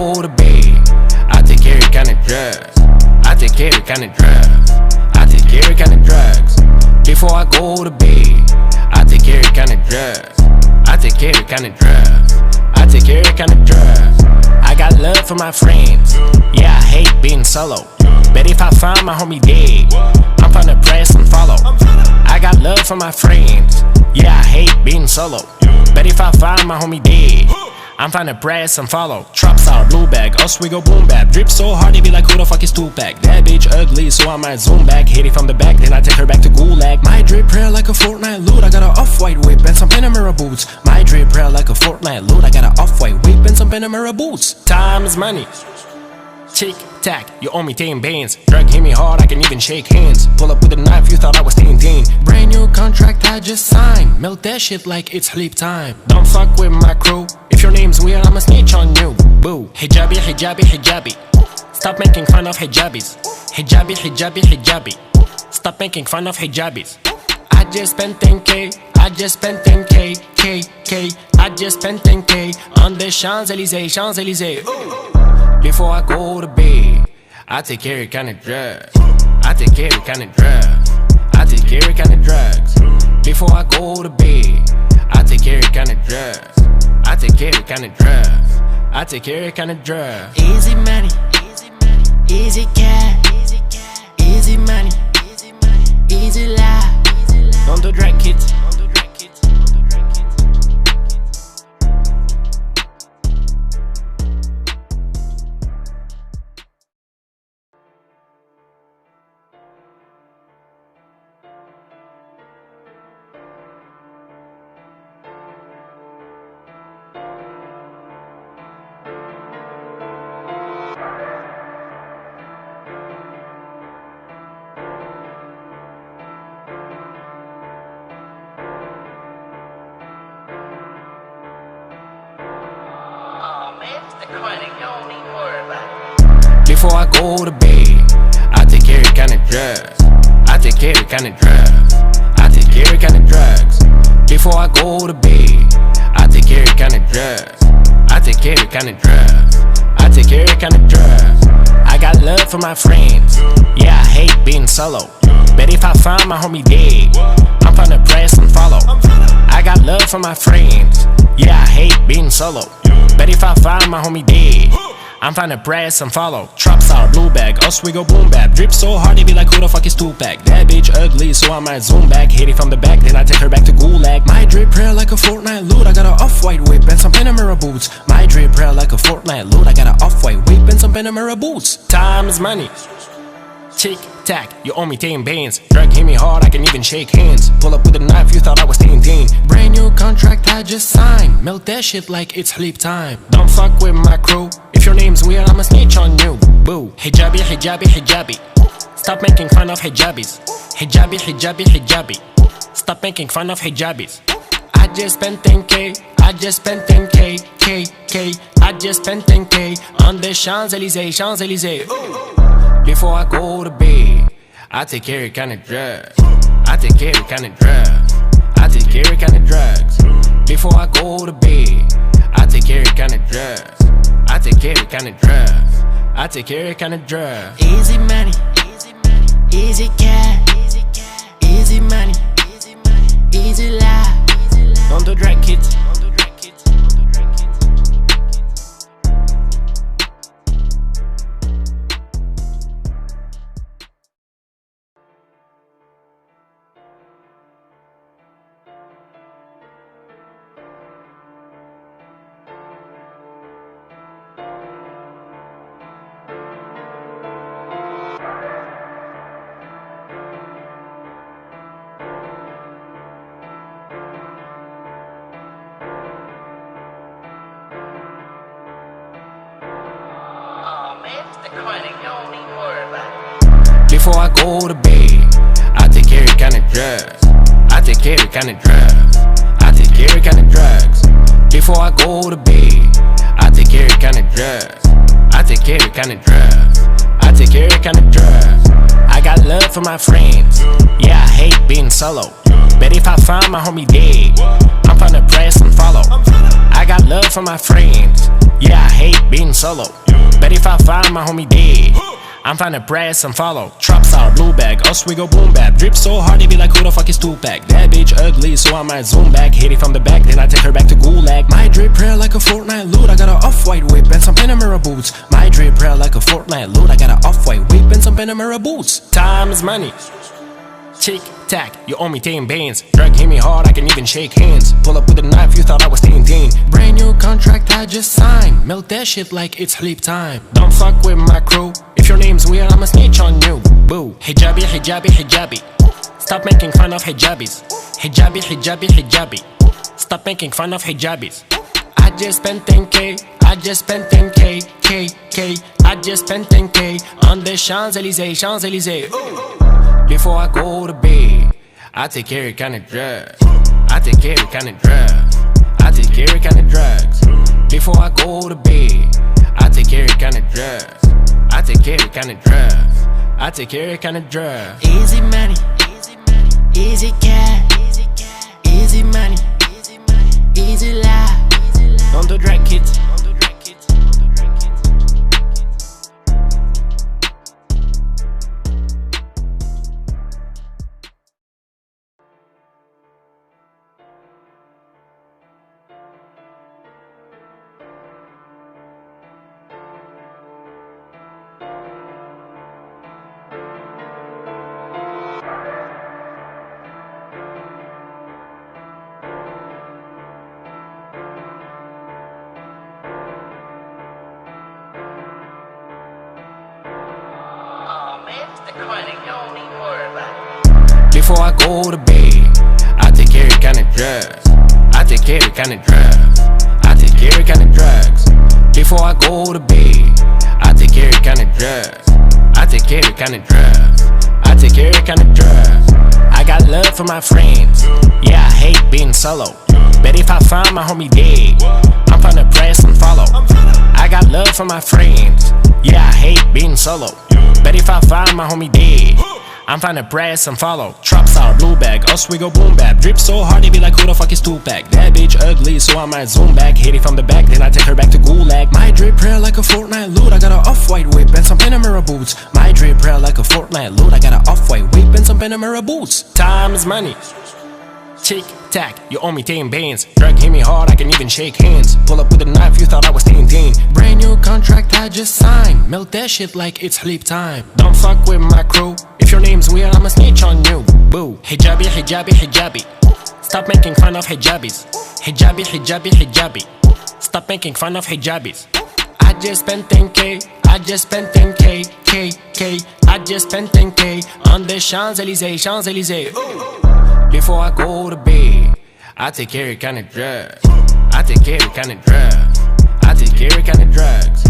go to bed, I take every kind of drugs. I take every kind of drugs. I take every kind of drugs. Before I go to bed, I take every kind of drugs. I take every kind of drugs. I take every kind of drugs. I got love for my friends. Yeah, I hate being solo. But if I find my homie dead, I'm finna press and follow. I got love for my friends. Yeah, I hate being solo. But if I find my homie dead, I'm finna press and follow. Trap sour, blue bag, us we go boom bap. Drip so hard they be like who the fuck is Tupac. That bitch ugly so I might zoom back. Hit it from the back then I take her back to Gulag. My drip prayer like a Fortnite loot. I got a off-white whip and some Panamera boots. My drip prayer like a Fortnite loot. I got a off-white whip and some Panamera boots. Time is money. Tick tack, you owe me 10 bands. Drug hit me hard, I can even shake hands. Pull up with a knife, you thought I was Tintin. Brand new contract I just signed. Melt that shit like it's sleep time. Don't fuck with my crew. If your name's weird, I'ma snitch on you. Boo. Hijabi, hijabi, hijabi. Stop making fun of hijabis. Hijabi, hijabi, hijabi. Stop making fun of hijabis. I just spent 10K. I just spent 10K. K. I just spent 10K on the Champs-Élysées, Champs-Élysées. Before I go to bed, I take every kind of drugs. I take every kind of drugs. I take every kind of drugs. Before I go to bed, I take every kind of drugs. I take every kind of drugs. I take every kind of drugs. Easy money, easy cash, easy money, easy life. Don't do drag kids. Before I go to bed, I take every kind of drugs. I take every kind of drugs. I take every kind of drugs. Before I go to bed, I take every kind of drugs. I take every kind of drugs. I take every kind of drugs. I got love for my friends. Yeah, I hate being solo. But if I find my homie dead, I'm finna press and follow. I got love for my friends. Yeah, I hate being solo. But if I find my homie dead, I'm finna press and follow. Trap sour, blue bag, us we go boom bap. Drip so hard they be like who the fuck is Tupac. That bitch ugly so I might zoom back. Hit it from the back then I take her back to Gulag. My drip prayer like a Fortnite loot. I got a off-white whip and some Panamera boots. My drip prayer like a Fortnite loot. I got a off-white whip and some Panamera boots. Time is money. Tick tack, you owe me 10 bands. Drug hit me hard, I can even shake hands. Pull up with a knife, you thought I was Tintin. Brand new contract I just signed. Melt that shit like it's sleep time. Don't fuck with my crew. If your name's weird, I'ma snitch on you. Boo. Hijabi, hijabi, hijabi. Stop making fun of hijabis. Hijabi, hijabi, hijabi. Stop making fun of hijabis. I just spent 10K. I just spent 10K. K. I just spent 10K on the Champs-Élysées, Champs-Élysées. Before I go to bed, I take every kind of drugs. I take every kind of drugs. I take every kind of drugs. Before I go to bed, I take every kind of drugs. I take every kind of drugs. I take every kind of drugs. Easy money, easy cash, easy money, easy life. Don't do drag kids. Before I go to bed, I take every kind of drugs. I take every kind of drugs. I take every kind of drugs. Before I go to bed, I take every kind of drugs. I take every kind of drugs. I take every kind of drugs. I got love for my friends. Yeah, I hate being solo. But if I find my homie dead, I'm finna press and follow. I got love for my friends. Yeah, I hate being solo. But if I find my homie dead, I'm finna press and follow. Trap star, blue bag, us we go boom bap. Drip so hard they be like who the fuck is Tupac. That bitch ugly so I might zoom back. Hit it from the back then I take her back to Gulag. My drip prayer like a Fortnite loot. I got a off-white whip and some Panamera boots. My drip prayer like a Fortnite loot. I got a off-white whip and some Panamera boots. Time is money. Tick tack, you owe me 10 bands. Drug hit me hard, I can even shake hands. Pull up with a knife, you thought I was 10. Brand new contract I just signed. Melt that shit like it's sleep time. Don't fuck with my crew. If your name's weird, I'ma snitch on you. Boo. Hijabi, hijabi, hijabi. Stop making fun of hijabis. Hijabi, hijabi, hijabi. Stop making fun of hijabis. I just spent 10K. I just spent 10K. K. I just spent 10K on the Champs-Élysées, Champs-Élysées. Before I go to bed, I take every kind of drug. I take every kind of drug. I take every kind of drugs. Before I go to bed, I take every kind of drugs. I take every kind of drugs. I take every kind of drug. Easy money, easy cash, easy money, easy life. Don't do drag kids. Before I go to bed, I take every kind of drugs. I take every kind of drugs. I take every kind of drugs. Before I go to bed, I take every kind of drugs. I take every kind of drugs. I take every kind of drugs. I got love for my friends. Yeah, I hate being solo. But if I find my homie dead, I'm finna press and follow. I got love for my friends. Yeah, I hate being solo. But if I find my homie dead, I'm finna press and follow. Trap star, blue bag, us we go boom bap. Drip so hard they be like who the fuck is Tupac. That bitch ugly so I might zoom back. Hit it from the back then I take her back to Gulag. My drip prayer like a Fortnite loot. I got a off-white whip and some Panamera boots. My drip prayer like a Fortnite loot. I got a off-white whip and some Panamera boots. Time is money. Tick tack, you owe me 10 bands. Drug hit me hard, I can even shake hands. Pull up with a knife, you thought I was 10. Brand new contract I just signed. Melt that shit like it's sleep time. Don't fuck with my crew. If your name's weird, I'ma snitch on you. Boo. Hijabi, hijabi, hijabi. Stop making fun of hijabis. Hijabi, hijabi, hijabi. Stop making fun of hijabis. I just spent 10K. I just spent 10K. K. I just spent 10K on the Champs-Élysées, Champs-Élysées. Before I go to bed, I take every kind of drugs. I take every kind of drugs. I take every kind of drugs.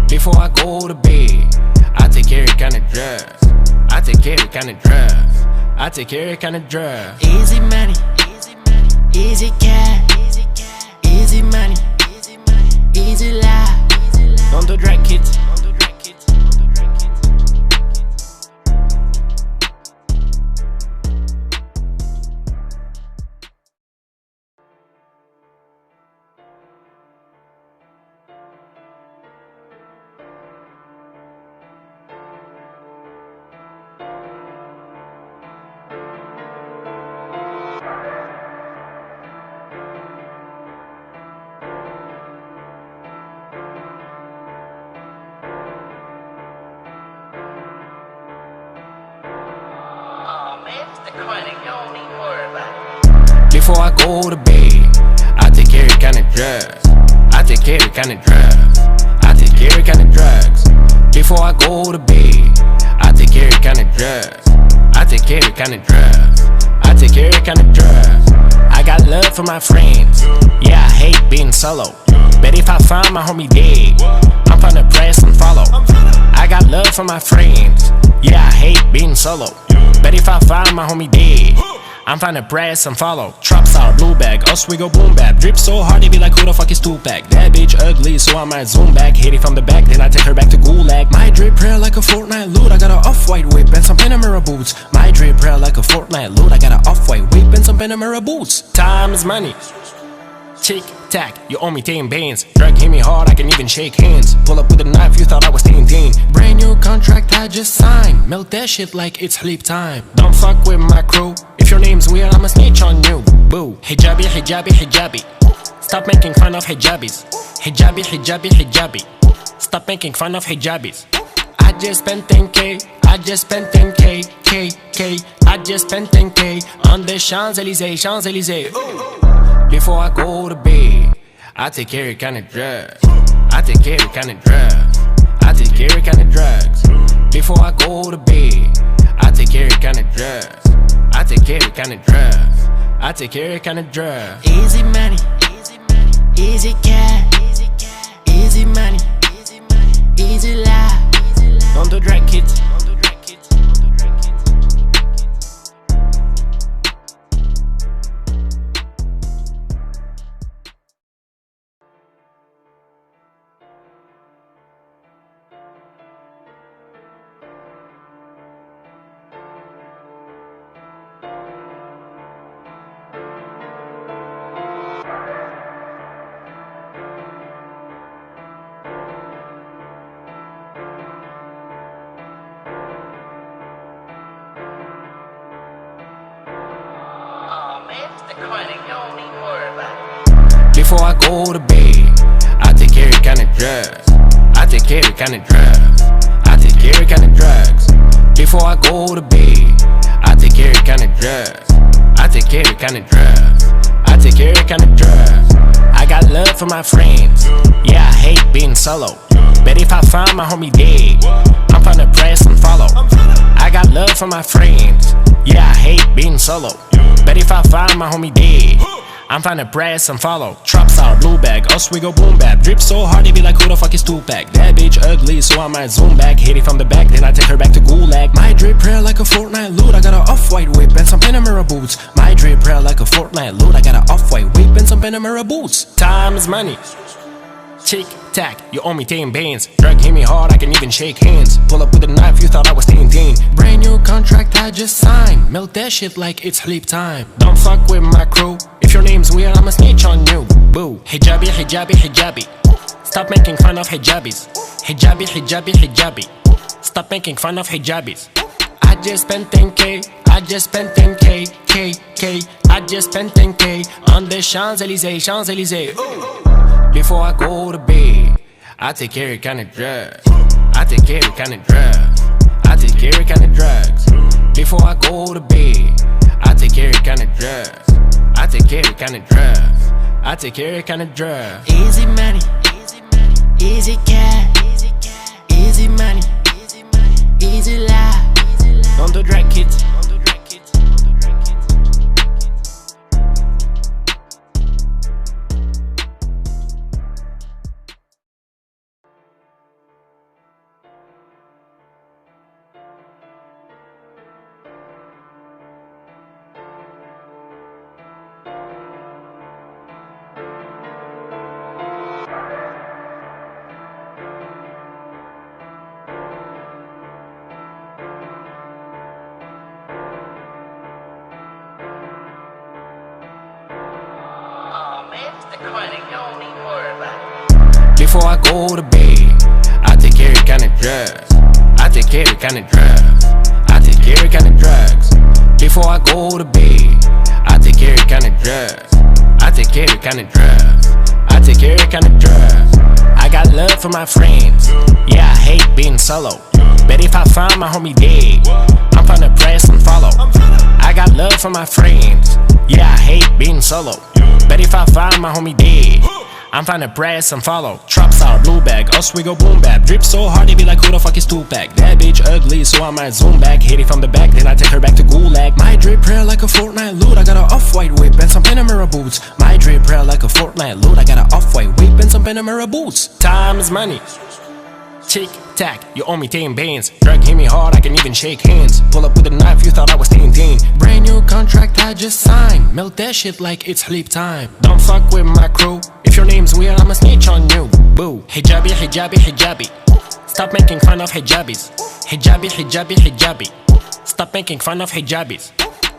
Before I go to bed, I take every kind of drugs. I take every kind of drugs. I take every kind of drugs. Easy money, easy cash, easy money, easy life. Don't do drag kids. Before I go to bed, I take every kind of drugs. I take every kind of drugs. I take every kind of drugs. Before I go to bed, I take every kind of drugs. I take every kind of drugs. I take every kind of drugs. I got love for my friends. Yeah, I hate being solo. But if I find my homie dead, I'm finna press and follow. I got love for my friends. Yeah, I hate being solo. But if I find my homie dead, I'm finna press and follow. Trap star, blue bag, us we go boom bap. Drip so hard they be like who the fuck is Tupac. That bitch ugly so I might zoom back. Hit it from the back then I take her back to Gulag. My drip prayer like a Fortnite loot. I got a off-white whip and some Panamera boots. My drip prayer like a Fortnite loot. I got a off-white whip and some Panamera boots. Time is money. Tick tack, you owe me 10 bands. Drug hit me hard, I can even shake hands. Pull up with a knife, you thought I was 10. Brand new contract I just signed. Melt that shit like it's sleep time. Don't fuck with my crew. If your name's weird, I'ma snitch on you. Boo. Hijabi, hijabi, hijabi. Stop making fun of hijabis. Hijabi, hijabi, hijabi. Stop making fun of hijabis. I just spent 10K. I just spent 10K. K. I just spent 10K on the Champs-Élysées, Champs-Élysées. Before I go to bed, I take every kind of drugs. I take every kind of drugs. I take every kind of drugs. Before I go to bed, I take every kind of drugs. I take every kind of drugs. I take every kind of drugs. Easy money, easy cash, easy money, easy life. Don't do drag kids. Before I go to bed, I take every kind of drugs. I take every kind of drugs. I take every kind of drugs. Before I go to bed, I take every kind of drugs. I take every kind of drugs. I take every kind of drugs. I got love for my friends. Yeah, I hate being solo. But if I find my homie dead, I'm finna press and follow. I got love for my friends. Yeah, I hate being solo. But if I find my homie dead, I'm finna press and follow. Trap star, blue bag, us we go boom bap. Drip so hard they be like who the fuck is Tupac. That bitch ugly so I might zoom back. Hit it from the back then I take her back to Gulag. My drip prayer like a Fortnite loot. I got a off-white whip and some Panamera boots. My drip prayer like a Fortnite loot. I got a off-white whip and some Panamera boots. Time is money. Tick tack, you owe me 10 bands. Drug hit me hard, I can even shake hands. Pull up with a knife, you thought I was 10. Brand new contract I just signed. Melt that shit like it's sleep time. Don't fuck with my crew. If your name's weird, I'ma snitch on you. Boo. Hijabi, hijabi, hijabi. Stop making fun of hijabis. Hijabi, hijabi, hijabi. Stop making fun of hijabis. I just spent 10K. I just spent 10K. K. I just spent 10K on the Champs-Élysées, Champs-Élysées. Before I go to bed, I take every kind of drugs. I take every kind of drugs. I take every kind of drugs. Before I go to bed, I take every kind of drugs. I take every kind of drugs. I take every kind of drugs. Easy money, easy cash, easy money, easy life. Don't do drag kids. Before I go to bed, I take every kind of drugs. I take every kind of drugs. I take every kind of drugs. Before I go to bed, I take every kind of drugs. I take every kind of drugs. I take every kind of drugs. I got love for my friends. Yeah, I hate being solo. But if I find my homie dead, I'm finna press and follow. I got love for my friends. Yeah, I hate being solo. But if I find my homie dead, I'm finna press and follow. Trap star, blue bag, us we go boom bap. Drip so hard they be like who the fuck is Tupac. That bitch ugly so I might zoom back. Hit it from the back then I take her back to Gulag. My drip prayer like a Fortnite loot. I got a off-white whip and some Panamera boots. My drip prayer like a Fortnite loot. I got a off-white whip and some Panamera boots. Time is money. Tick tack, you owe me 10 bands. Drug hit me hard, I can even shake hands. Pull up with a knife, you thought I was 10. Brand new contract I just signed. Melt that shit like it's sleep time. Don't fuck with my crew. If your name's weird, I'ma snitch on you. Boo. Hijabi, hijabi, hijabi. Stop making fun of hijabis. Hijabi, hijabi, hijabi. Stop making fun of hijabis.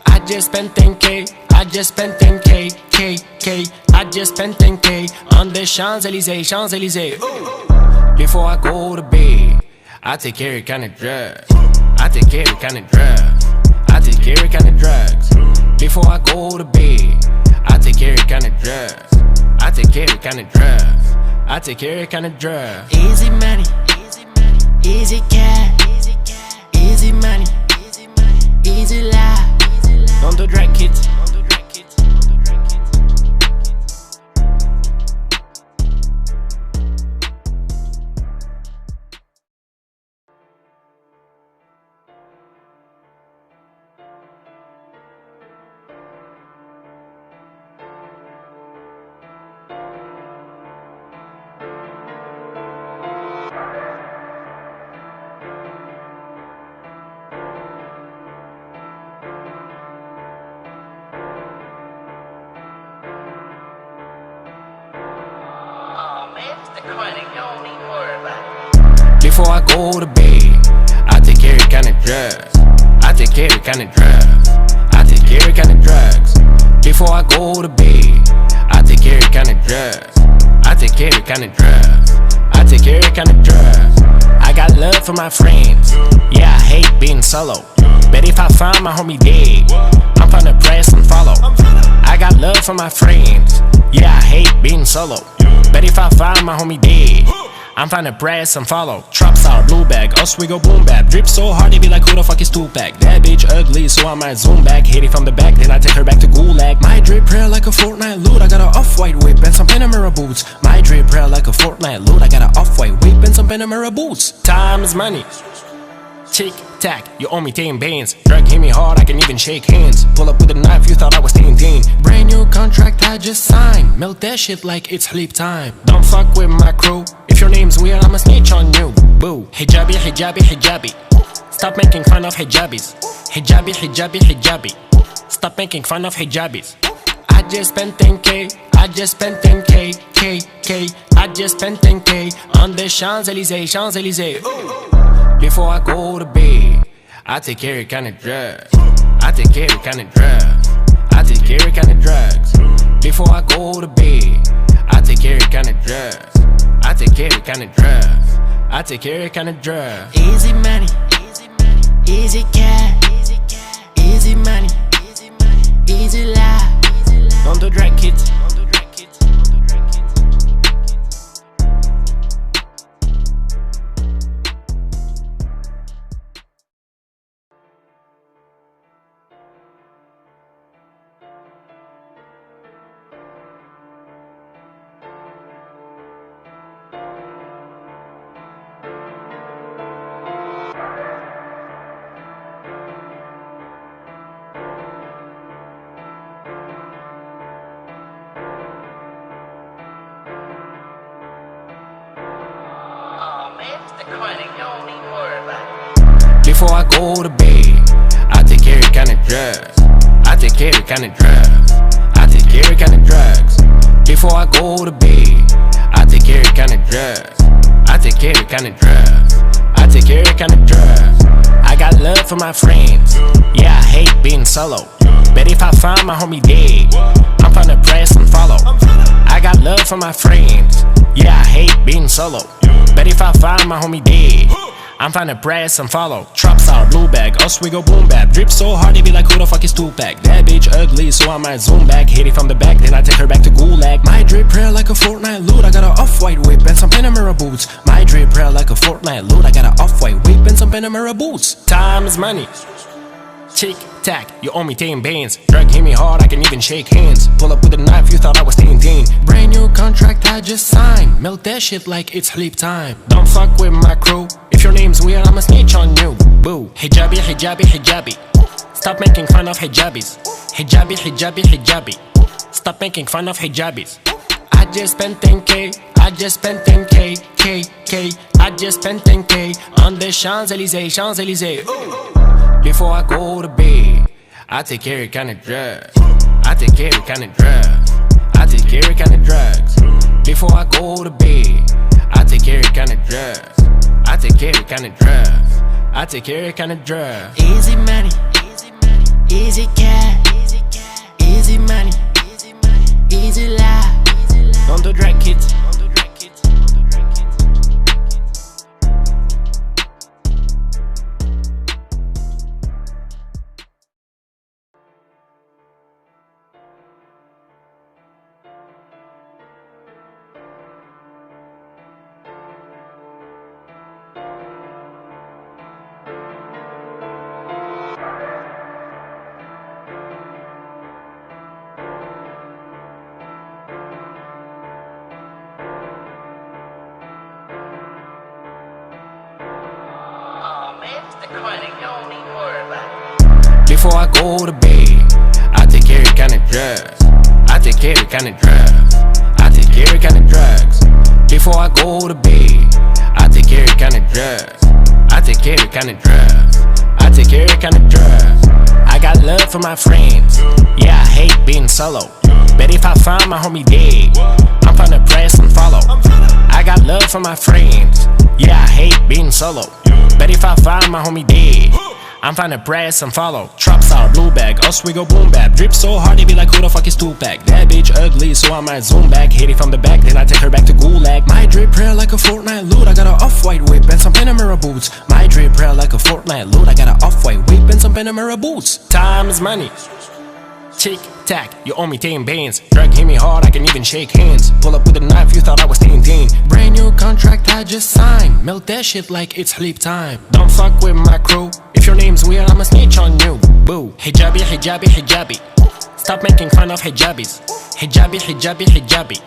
I just spent 10K. I just spent 10K, K. I just spent 10K on the Champs-Élysées, Champs-Élysées. Before I go to bed, I take every kind of drug. I take every kind of drug. I take every kind of drugs. Before I go to bed, I take every kind of drugs. I take every kind of drugs. I take every kind of drug. Easy money, easy cash, easy money, easy life. Don't do drag kids. Before I go to bed, I take every kind of drugs. I take every kind of drugs. I take every kind of drugs. Before I go to bed, I take every kind of drugs. I take every kind of drugs. I take every kind of drugs. I got love for my friends. Yeah, I hate being solo. But if I find my homie dead, I'm finna press and follow. I got love for my friends. Yeah, I hate being solo. But if I find my homie dead, I'm finna press and follow. Trap sour, blue bag, us we go boom bap. Drip so hard they be like who the fuck is Tupac. That bitch ugly so I might zoom back. Hit it from the back then I take her back to Gulag. My drip prayer like a Fortnite loot. I got a off-white whip and some Panamera boots. My drip prayer like a Fortnite loot. I got a off-white whip and some Panamera boots. Time is money. Tick tack, you owe me 10 bands. Drug hit me hard, I can even shake hands. Pull up with a knife, you thought I was Tintin. Brand new contract I just signed. Melt that shit like it's sleep time. Don't fuck with my crew. If your name's weird, I'ma snitch on you. Boo. Hijabi, hijabi, hijabi. Stop making fun of hijabis. Hijabi, hijabi, hijabi. Stop making fun of hijabis. I just spent 10K. I just spent 10K, K. I just spent 10K on the Champs-Élysées, Champs-Élysées. Before I go to bed, I take every kind of drugs. I take every kind of drugs. I take every kind of drugs. Before I go to bed, I take every kind of drugs. I take every kind of drugs. I take every kind of drugs. Easy money, easy cash, easy money, easy life. Don't do drag kids. Before I go to bed, I take every kind of drugs. I take every kind of drugs. I take every kind of drugs. Before I go to bed, I take every kind of drugs. I take every kind of drugs. I take every kind of drugs. I got love for my friends. Yeah, I hate being solo. But if I find my homie dead, I'm finna press and follow. I got love for my friends. Yeah, I hate being solo. But if I find my homie dead, I'm finna press and follow. Trap sour, blue bag, us we go boom bap. Drip so hard they be like who the fuck is Tupac. That bitch ugly so I might zoom back. Hit it from the back then I take her back to Gulag. My drip prayer like a Fortnite loot. I got a off-white whip and some Panamera boots. My drip prayer like a Fortnite loot. I got a off-white whip and some Panamera boots. Time is money. Tick tack, you owe me 10 bands. Drug hit me hard, I can even shake hands. Pull up with a knife, you thought I was Tintin. Brand new contract I just signed. Melt that shit like it's sleep time. Don't fuck with my crew. If your name's weird, I'ma snitch on you. Boo. Hijabi, hijabi, hijabi. Stop making fun of hijabis. Hijabi, hijabi, hijabi. Stop making fun of hijabis. I just spent 10K. I just spent 10K, K. I just spent 10K on the Champs-Élysées, Champs-Élysées. Before I go to bed, I take every kind of drugs. I take every kind of drugs. I take every kind of drugs. Before I go to bed, I take every kind of drugs. I take every kind of drugs. I take every kind of drugs. Easy money, easy cash, easy easy money, easy life. On the drag kids. Before I go to bed, I take every kind of drugs. I take every kind of drugs. I take every kind of drugs. Before I go to bed, I take every kind of drugs. I take every kind of drugs. I take every kind of drugs. I got love for my friends. Yeah, I hate being solo. But if I find my homie dead, I'm finna press and follow. I got love for my friends. Yeah, I hate being solo. But if I find my homie dead, I'm finna press and follow. Trap star, blue bag, us we go boom bap. Drip so hard they be like who the fuck is Tupac. That bitch ugly so I might zoom back. Hit it from the back then I take her back to Gulag. My drip prayer like a Fortnite loot. I got a off-white whip and some Panamera boots. My drip prayer like a Fortnite loot. I got a off-white whip and some Panamera boots. Time is money. Tick tack, you owe me 10 bands. Drug hit me hard, I can even shake hands. Pull up with a knife, you thought I was 10. Brand new contract I just signed. Melt that shit like it's sleep time. Don't fuck with my crew. If your name's weird, I'ma snitch on you. Boo. Hijabi, hijabi, hijabi. Stop making fun of hijabis. Hijabi, hijabi, hijabi.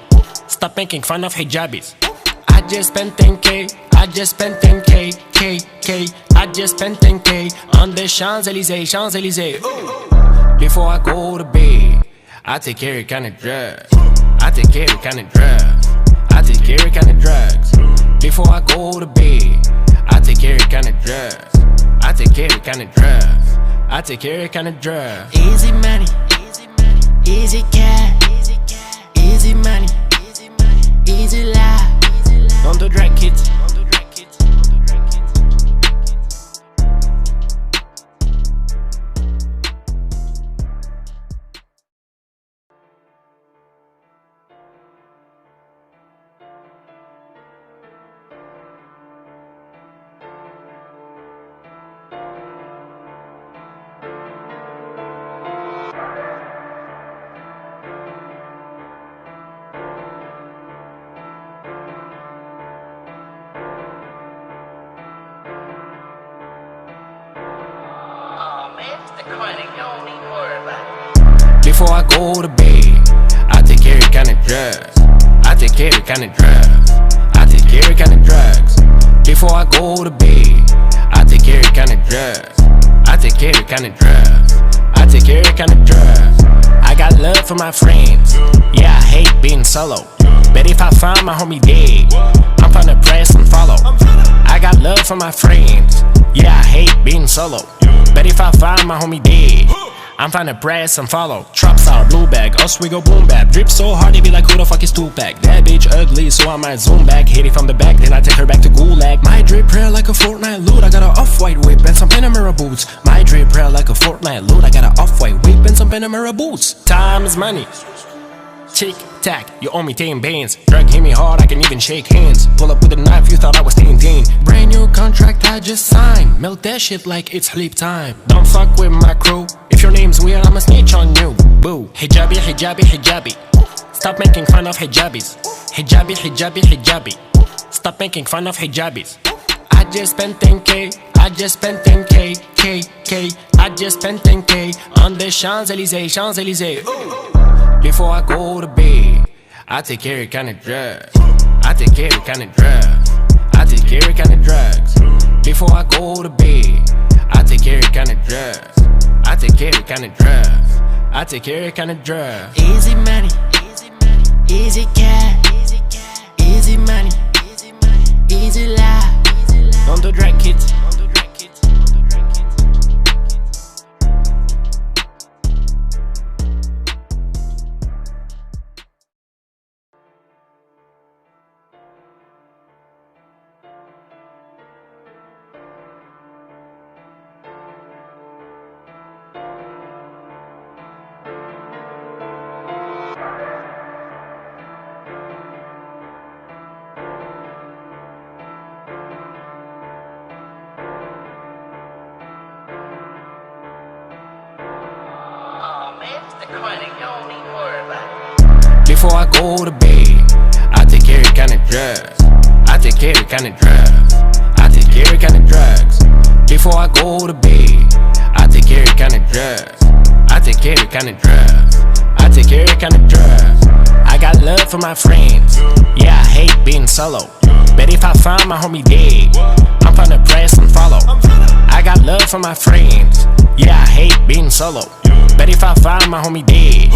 Stop making fun of hijabis. I just spent 10K. I just spent 10K. K. I just spent 10K on the Champs-Élysées, Champs-Élysées. Before I go to bed, I take every kind of drugs. I take every kind of drugs. I take every kind of drugs. Before I go to bed, I take every kind of drugs. I take every kind of drugs. I take every kind of drugs. Easy money, easy cash, easy money, easy life. On the drag kids. Before I go to bed, I take every kind of drugs. I take every kind of drugs. I take every kind of drugs. Before I go to bed, I take every kind of drugs. I take every kind of drugs. I take every kind of drugs. I got love for my friends. Yeah, I hate being solo. But if I find my homie dead, I'm finna press and follow. I got love for my friends. Yeah, I hate being solo. But if I find my homie dead, I'm finna press and follow. Trap star, blue bag, us we go boom bap. Drip so hard they be like who the fuck is Tupac. That bitch ugly so I might zoom back. Hit it from the back then I take her back to Gulag. My drip prayer like a Fortnite loot. I got a off-white whip and some Panamera boots. My drip prayer like a Fortnite loot. I got a off-white whip and some Panamera boots. Time is money. Tick tack, you owe me 10 bands. Drug hit me hard, I can even shake hands. Pull up with a knife, you thought I was 10. Brand new contract I just signed. Melt that shit like it's sleep time. Don't fuck with my crew. If your name's weird, I'ma snitch on you. Boo. Hijabi, hijabi, hijabi. Stop making fun of hijabis. Hijabi, hijabi, hijabi. Stop making fun of hijabis. I just spent 10K. I just spent 10K. K. I just spent 10K on the Champs-Élysées, Champs-Élysées. Before I go to bed, I take every kind of drugs. I take every kind of drugs. I take every kind of drugs. Before I go to bed, I take every kind of drugs. I take every kind of drugs. I take every kind of drugs. Easy money, easy cash, easy money, easy life. On the drag kids. chronic, you don't need to worry about it. Before I go to bed, I take every kind of drugs. I take every kind of drugs. I take every kind of drugs. Before I go to bed, I take every kind of drugs. I take every kind of drugs. I take every kind of drugs. I got love for my friends. Yeah, I hate being solo. But if I find my homie dead, I'm finna press and follow. I got love for my friends. Yeah, I hate being solo. But if I find my homie dead,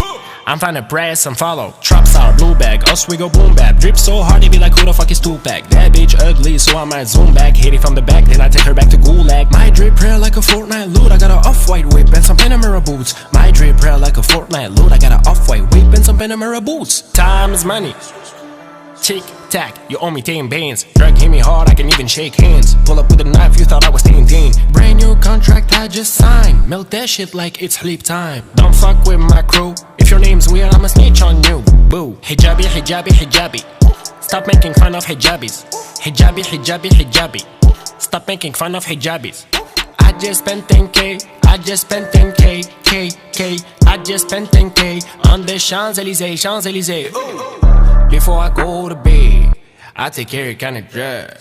I'm finna press and follow. Trap star, blue bag, us we go boom bap. Drip so hard they be like who the fuck is Tupac. That bitch ugly so I might zoom back. Hit it from the back then I take her back to Gulag. My drip prayer like a Fortnite loot. I got a off-white whip and some Panamera boots. My drip prayer like a Fortnite loot. I got a off-white whip and some Panamera boots. Time is money. Tick tack, you owe me 10 bands. Drug hit me hard, I can even shake hands. Pull up with a knife, you thought I was 10. Brand new contract I just signed. Milk that shit like it's sleep time. Don't fuck with my crew. If your name's weird, I'ma snitch on you. Boo. Hijabi, hijabi, hijabi. Stop making fun of hijabis. Hijabi, hijabi, hijabi. Stop making fun of hijabis. I just spent 10K. I just spent 10K. K. I just spent 10K on the Champs-Élysées, Champs-Élysées. Before I go to bed, I take every kind of drugs.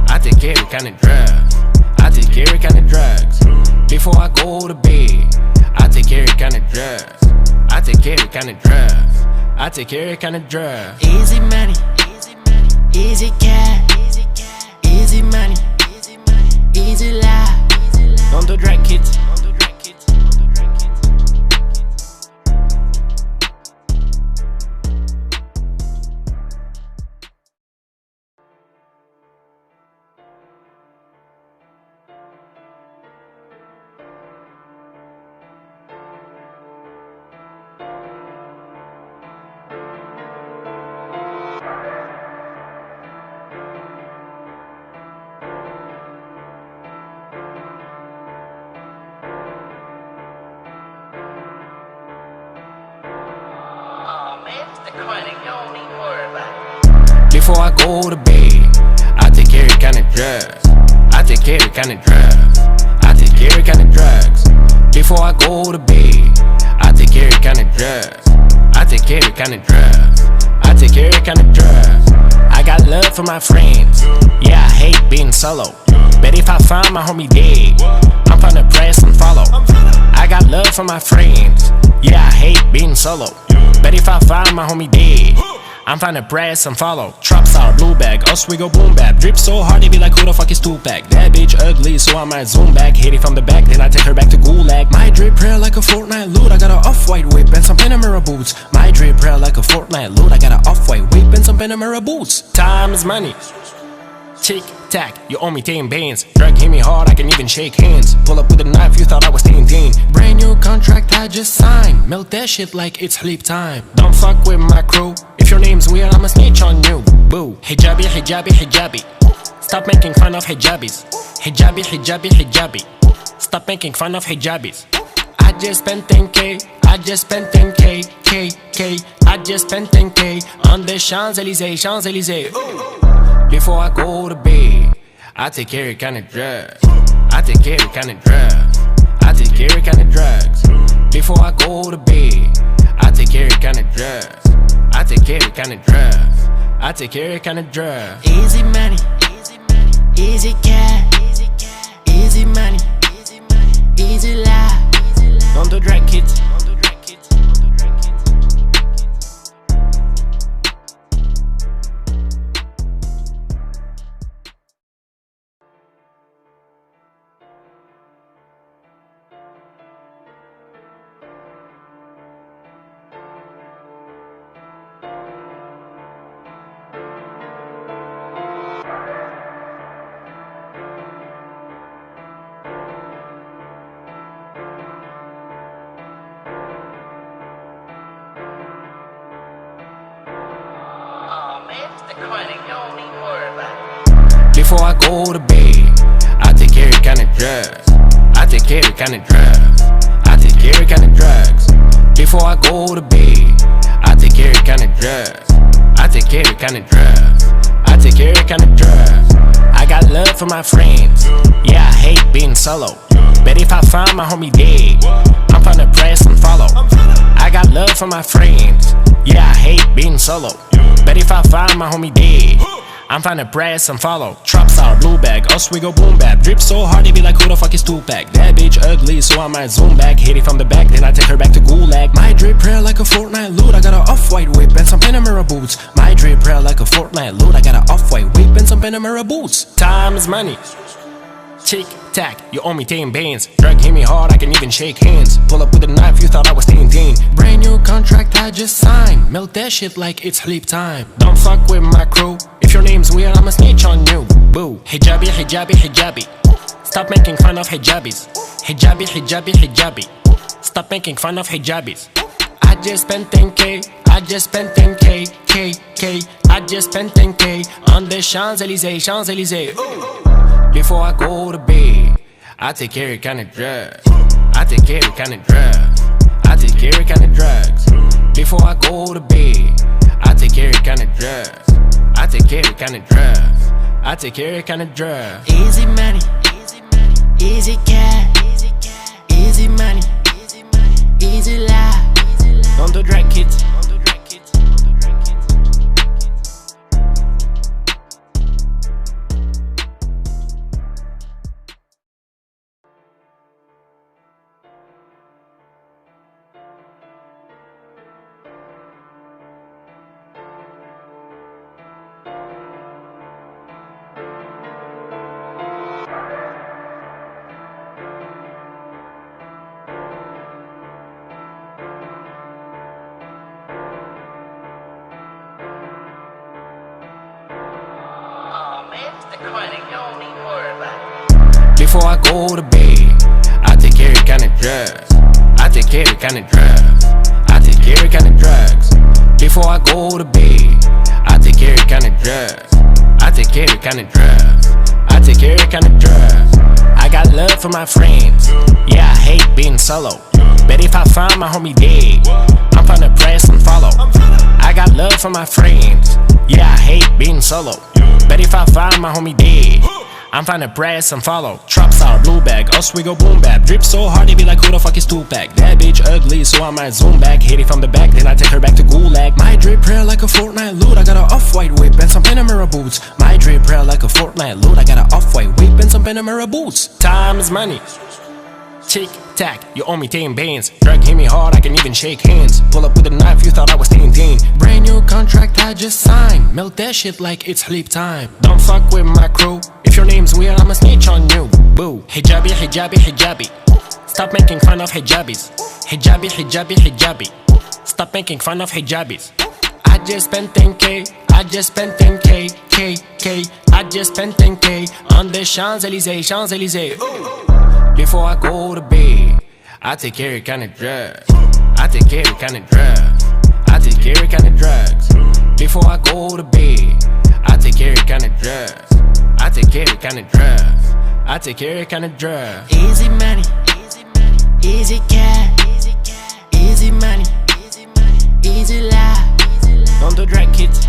I take every kind of drugs. I take every kind of drugs. Before I go to bed, I take every kind of drugs. I take every kind of drugs. I take every kind of drugs. Easy money, easy cash, easy money, easy life. Don't do drag kids. Before I go to bed, I take every kind of drugs. I take every kind of drugs. I take every kind of drugs. Before I go to bed, I take every kind of drugs. I take every kind of drugs. I take every kind of drugs. I got love for my friends. Yeah, I hate being solo. But if I find my homie dead, I'm finna press and follow. I got love for my friends. Yeah, I hate being solo. But if I find my homie dead, I'm finna press and follow. Trap star, blue bag, us we go boom bap. Drip so hard they be like who the fuck is Tupac. That bitch ugly so I might zoom back. Hit it from the back then I take her back to Gulag. My drip prayer like a Fortnite loot. I got a off-white whip and some Panamera boots. My drip prayer like a Fortnite loot. I got a off-white whip and some Panamera boots. Time is money. Tick tack, you owe me 10 bands. Drug hit me hard, I can even shake hands. Pull up with a knife, you thought I was 10. Brand new contract I just signed. Milk that shit like it's sleep time. Don't fuck with my crew. If your name's weird, I'ma snitch on you. Boo. Hijabi, hijabi, hijabi. Stop making fun of hijabis. Hijabi, hijabi, hijabi. Stop making fun of hijabis. I just spent 10K. I just spent 10K. K. I just spent 10K on the Champs-Élysées, Champs-Élysées. Before I go to bed, I take every kind of drugs. I take every kind of drugs. I take every kind of drugs. Before I go to bed, I take every kind of drugs. I take every kind of drugs. I take every kind of drugs. Easy money, easy cash, easy money, easy life. Don't do drag kids. Before I go to bed, I take every kind of drugs. I take every kind of drugs. I take every kind of drugs. Before I go to bed, I take every kind of drugs. I take every kind of drugs. I take every kind of drugs. I got love for my friends. Yeah, I hate being solo. Bet if I find my homie dead, I'm finna press and follow. I got love for my friends, yeah, I hate being solo. Bet if I find my homie dead, I'm finna press and follow. Trap sour, blue bag, us we go boom bap. Drip so hard they be like who the fuck is Tupac. That bitch ugly so I might zoom back. Hit it from the back then I take her back to Gulag. My drip prayer like a Fortnite loot. I got a off-white whip and some Panamera boots. My drip prayer like a Fortnite loot. I got a off-white whip and some Panamera boots. Time is money. Tick tack, you owe me 10 bands. Drug hit me hard, I can even shake hands. Pull up with a knife, you thought I was 10. Brand new contract I just signed. Melt that shit like it's sleep time. Don't fuck with my crew. If your name's weird, I'ma snitch on you. Boo. Hijabi, hijabi, hijabi. Stop making fun of hijabis. Hijabi, hijabi, hijabi. Stop making fun of hijabis. I just spent 10K. I just spent 10K. K. I just spent 10K on the Champs-Élysées, Champs-Élysées. Before I go to bed, I take every kind of drugs. I take every kind of drugs. I take every kind of drugs. Before I go to bed, I take every kind of drugs. I take every kind of drugs. I take every kind of drugs. Easy money, easy cash, easy money, easy life. Don't do drag kids. Before I go to bed, I take every kind of drugs. I take every kind of drugs. I take every kind of drugs. Before I go to bed, I take every kind of drugs. I take every kind of drugs. I take every kind of drugs. I got love for my friends, yeah, I hate being solo. Bet if I find my homie dead, I'm finna press and follow. I got love for my friends, yeah, I hate being solo. Bet if I find my homie dead, I'm finna press and follow. Trap sour, blue bag, us we go boom bap. Drip so hard they be like who the fuck is Tupac. That bitch ugly so I might zoom back. Hit it from the back then I take her back to Gulag. My drip prayer like a Fortnite loot. I got a off-white whip and some Panamera boots. My drip prayer like a Fortnite loot. I got a off-white whip and some Panamera boots. Time is money. Tick tack, you owe me 10 bands. Drug hit me hard, I can even shake hands. Pull up with a knife, you thought I was 10. Brand new contract I just signed. Melt that shit like it's sleep time. Don't fuck with my crew. If your name's weird, I'ma snitch on you. Boo. Hijabi, hijabi, hijabi. Stop making fun of hijabis. Hijabi, hijabi, hijabi. Stop making fun of hijabis. I just spent 10K. I just spent 10K. K. I just spent 10K on the Champs-Élysées, Champs-Élysées. Before I go to bed, I take every kind of drugs. I take every kind of drugs. I take every kind of drugs. Before I go to bed, I take every kind of drugs. I take every kind of drugs. I take every kind of drugs. Easy money, easy cash, easy money, easy life. Don't do drag kids.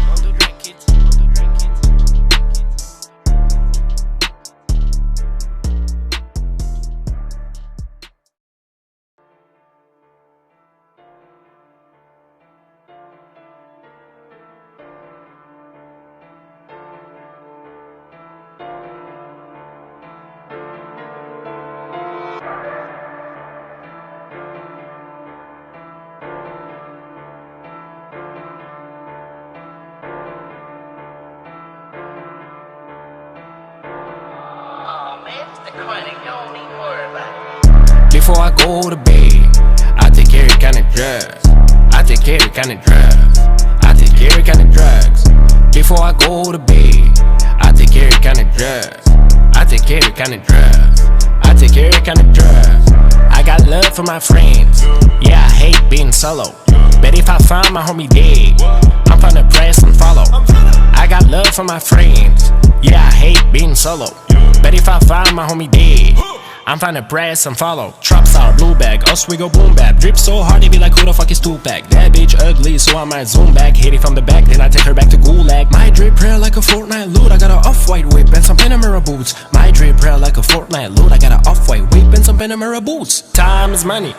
Before I go to bed, I take every kind of drugs. I take every kind of drugs. I take every kind of drugs. Before I go to bed, I take every kind of drugs. I take every kind of drugs. I take every kind of drugs. I got love for my friends, yeah, I hate being solo. Bet if I find my homie dead, I'm finna press and follow. I got love for my friends, yeah, I hate being solo. Bet if I find my homie dead, I'm finna press and follow. Trap sour, are blue bag, us we go boom bap. Drip so hard they be like who the fuck is Tupac. That bitch ugly so I might zoom back. Hit it from the back then I take her back to Gulag. My drip prayer like a Fortnite loot. I got a off-white whip and some Panamera boots. My drip prayer like a Fortnite loot. I got a off-white whip and some Panamera boots. Time is money.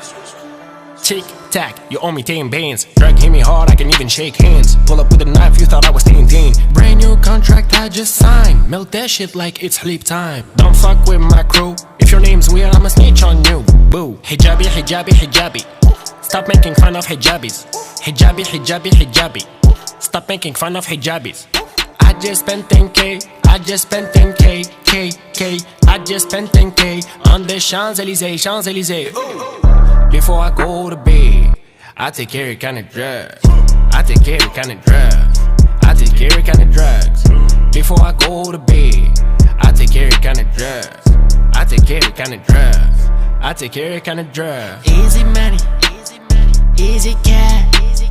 Tick tack, you owe me 10 bands. Drug hit me hard, I can even shake hands. Pull up with a knife, you thought I was 10. Brand new contract I just signed. Milk that shit like it's sleep time. Don't fuck with my crew. If your name's weird, I'ma snitch on you. Boo. Hijabi, hijabi, hijabi. Stop making fun of hijabis. Hijabi, hijabi, hijabi. Stop making fun of hijabis. I just spent 10K. I just spent 10K. K. I just spent 10K on the Champs-Élysées, Champs-Élysées. Before I go to bed, I take every kind of drug. I take every kind of drug. I take every kind of drugs. Before I go to bed, I take every kind of drugs. I take every kind of drugs. I take every kind of drug. Easy money, easy cash,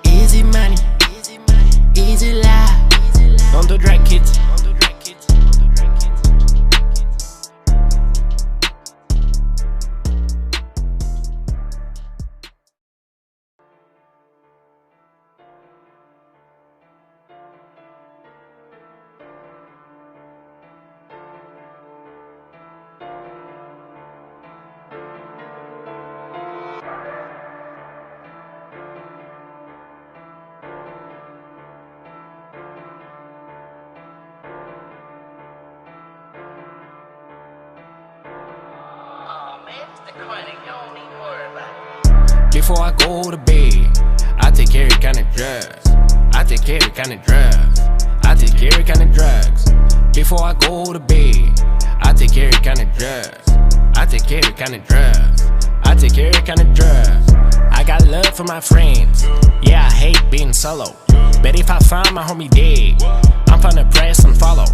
easy money, easy life. On the drag kids. Before I go to bed, I take every kind of drugs. I take every kind of drugs. I take every kind of drugs. Before I go to bed, I take every kind of drugs. I take every kind of drugs. I take every kind of drugs. I got love for my friends. Yeah, I hate being solo. But if I find my homie dead, I'm finna press and follow.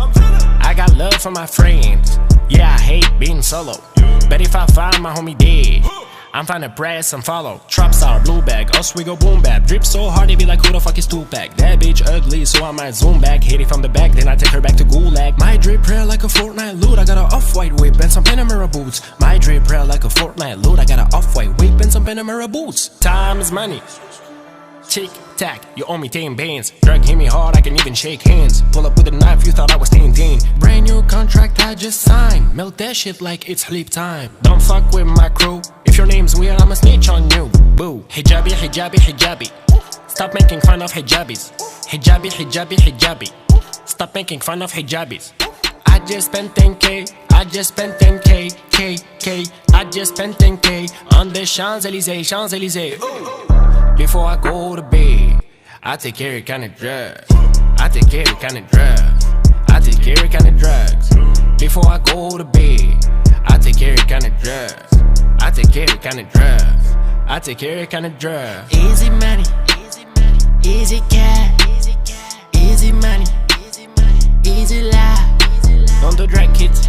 I got love for my friends. Yeah, I hate being solo. But if I find my homie dead, I'm finna press and follow. Trap star, blue bag, us we go boom bap. Drip so hard they be like who the fuck is Tupac. That bitch ugly so I might zoom back. Hit it from the back then I take her back to Gulag. My drip prayer like a Fortnite loot. I got a off-white whip and some Panamera boots. My drip prayer like a Fortnite loot. I got a off-white whip and some Panamera boots. Time is money. Tick tack, you owe me 10 bands. Drug hit me hard, I can even shake hands. Pull up with a knife, you thought I was 10. Brand new contract I just signed. Milk that shit like it's sleep time. Don't fuck with my crew. If your name's weird, I'ma snitch on you. Boo. Hijabi, hijabi, hijabi. Stop making fun of hijabis. Hijabi, hijabi, hijabi. Stop making fun of hijabis. I just spent 10K. I just spent 10K. K. I just spent 10K on the Champs-Élysées, Champs-Élysées. Before I go to bed, I take every kind of drugs. I take every kind of drugs. I take every kind of drugs. Before I go to bed, I take every kind of drugs. I take every kind of drugs. I take every kind of drugs. Easy money, easy cash, easy money, easy life. On the drag kids.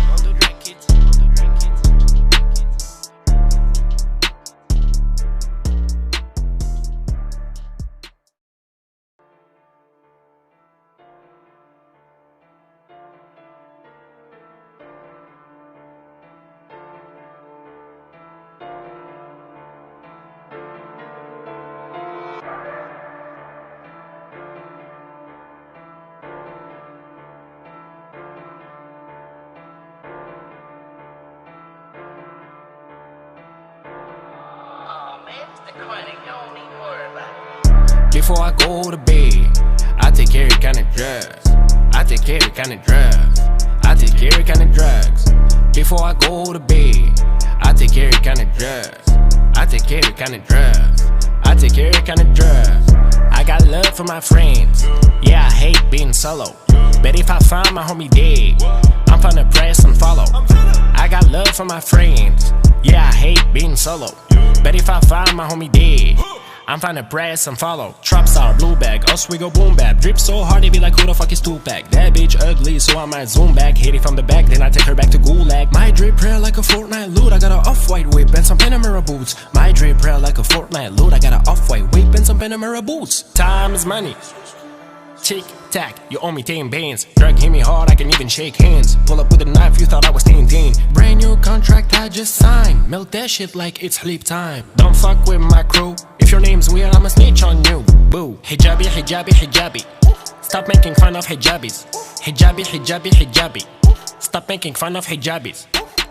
Before I go to bed, I take every kind of drugs. I take every kind of drugs. I take every kind of drugs. Before I go to bed, I take every kind of drugs. I take every kind of drugs. I take every kind of drugs. I got love for my friends. Yeah, I hate being solo. But if I find my homie dead, I'm finna press and follow. I got love for my friends. Yeah, I hate being solo. But if I find my homie dead, I'm finna press and follow. Trap star, blue bag, us we go boom bap. Drip so hard they be like who the fuck is Tupac. That bitch ugly so I might zoom back. Hit it from the back then I take her back to Gulag. My drip prayer like a Fortnite loot. I got a off-white whip and some Panamera boots. My drip prayer like a Fortnite loot. I got a off-white whip and some Panamera boots. Time is money. Tick tack, you owe me 10 bands. Drug hit me hard, I can even shake hands. Pull up with a knife, you thought I was 10. Brand new contract I just signed. sign. Melt that shit like it's sleep time. Don't fuck with my crew. If your name's weird, I'ma snitch on you. Boo. Hijabi, hijabi, hijabi. Stop making fun of hijabis. Hijabi, hijabi, hijabi. Stop making fun of hijabis.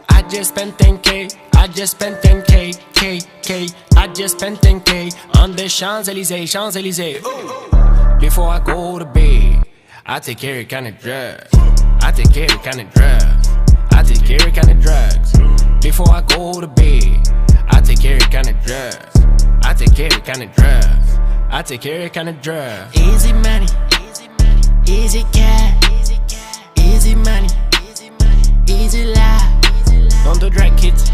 I just spent 10K. I just spent 10K. K. I just spent 10K on the Champs-Élysées, Champs-Élysées. Before I go to bed, I take every kind of drugs. I take every kind of drugs. I take every kind of drugs. Before I go to bed, I take every kind of drugs. I take every kind of drugs. I take every kind of drugs. Easy money, easy cash, easy money, easy life. Don't do drag kids.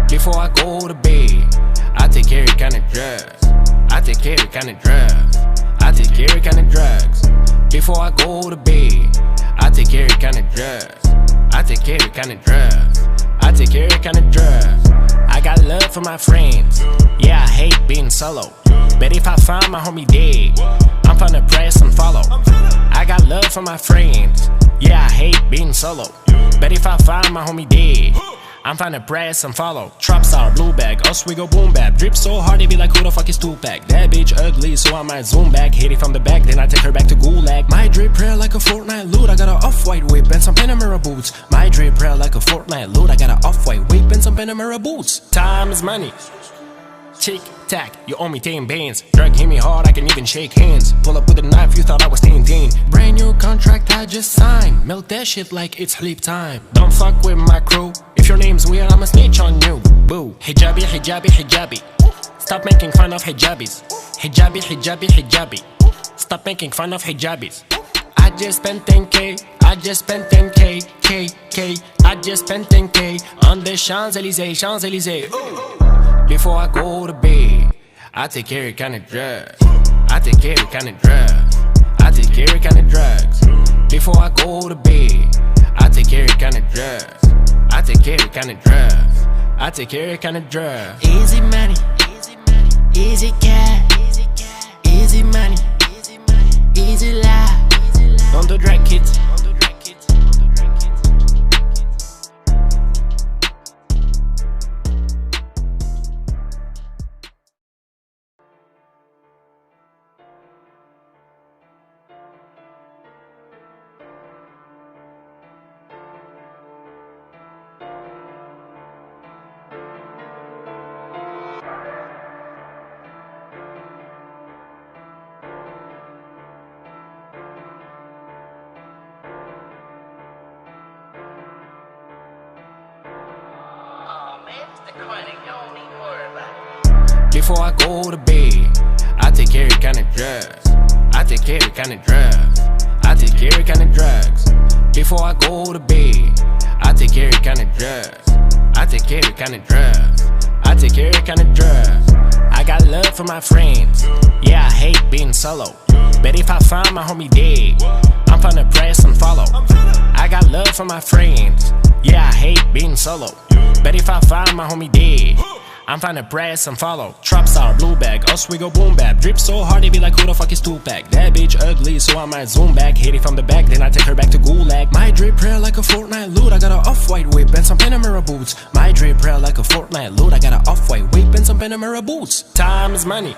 Before I go to bed, I take every kind of drugs. I take every kind of drugs. I take every kind of drugs. Before I go to bed, I take every kind of drugs. I take every kind of drugs. I take every kind of drugs. I got love for my friends. Yeah, I hate being solo. But if I find my homie dead, I'm finna press and follow. I got love for my friends. Yeah, I hate being solo. But if I find my homie dead, I'm finna press and follow. Trap star, blue bag, us we go boom bap. Drip so hard they be like who the fuck is Tupac. That bitch ugly so I might zoom back. Hit it from the back then I take her back to Gulag. My drip prayer like a Fortnite loot. I got a off-white whip and some Panamera boots. My drip prayer like a Fortnite loot. I got a off-white whip and some Panamera boots. Time is money. Tick tack, you owe me 10 bands. Drug hit me hard, I can even shake hands. Pull up with a knife, you thought I was 10. Brand new contract I just signed. Melt that shit like it's sleep time. Don't fuck with my crew. If your name's weird, I'ma snitch on you. Boo. Hijabi, hijabi, hijabi. Stop making fun of hijabis. Hijabi, hijabi, hijabi. Stop making fun of hijabis. I just spent 10K. I just spent 10K. K. I just spent 10K on the Champs-Élysées, Champs-Élysées. Before I go to bed, I take every kind of drugs. I take every kind of drugs. I take every kind of drugs. Before I go to bed, I take every kind of drugs. I take every kind of drugs. I take every kind of drugs. Easy money, easy cash, easy money, easy life. Don't do drag kids. Before I go to bed, I take every kind of drugs. I take every kind of drugs. I take every kind of drugs. Before I go to bed, I take every kind of drugs. I take every kind of drugs. I take every kind of drugs. I got love for my friends. Yeah, I hate being solo. But if I find my homie dead, I'm finna press and follow. I got love for my friends. Yeah, I hate being solo. But if I find my homie dead, I'm finna press and follow. Trap star, blue bag, us we go boom bap. Drip so hard they be like who the fuck is Tupac. That bitch ugly so I might zoom back. Hit it from the back then I take her back to Gulag. My drip prayer like a Fortnite loot. I got a off-white whip and some Panamera boots. My drip prayer like a Fortnite loot. I got a off-white whip and some Panamera boots. Time is money.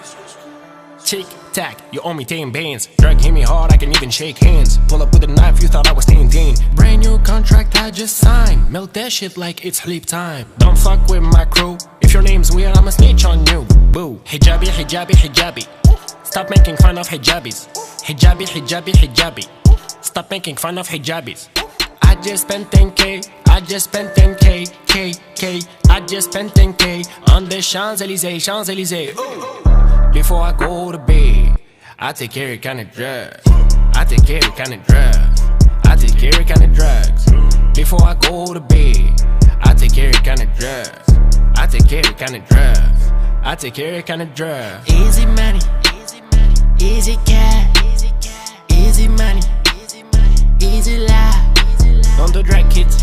Tick tack, you owe me 10 bands. Drug hit me hard, I can even shake hands. Pull up with a knife, you thought I was 10. Brand new contract I just signed. Melt that shit like it's sleep time. Don't fuck with my crew. If your name's weird, I'ma snitch on you. Boo. Hijabi, hijabi, hijabi. Stop making fun of hijabis. Hijabi, hijabi, hijabi. Stop making fun of hijabis. I just spent 10K. I just spent 10K. K. I just spent 10K on the Champs-Élysées, Champs-Élysées. Before I go to bed, I take every kind of drug. I take every kind of drugs. I take every kind of drugs. Before I go to bed, I take every kind of drugs. I take every kind of drugs. I take every kind of drug. Easy money, easy cash, easy money, easy life. Don't do drag kids.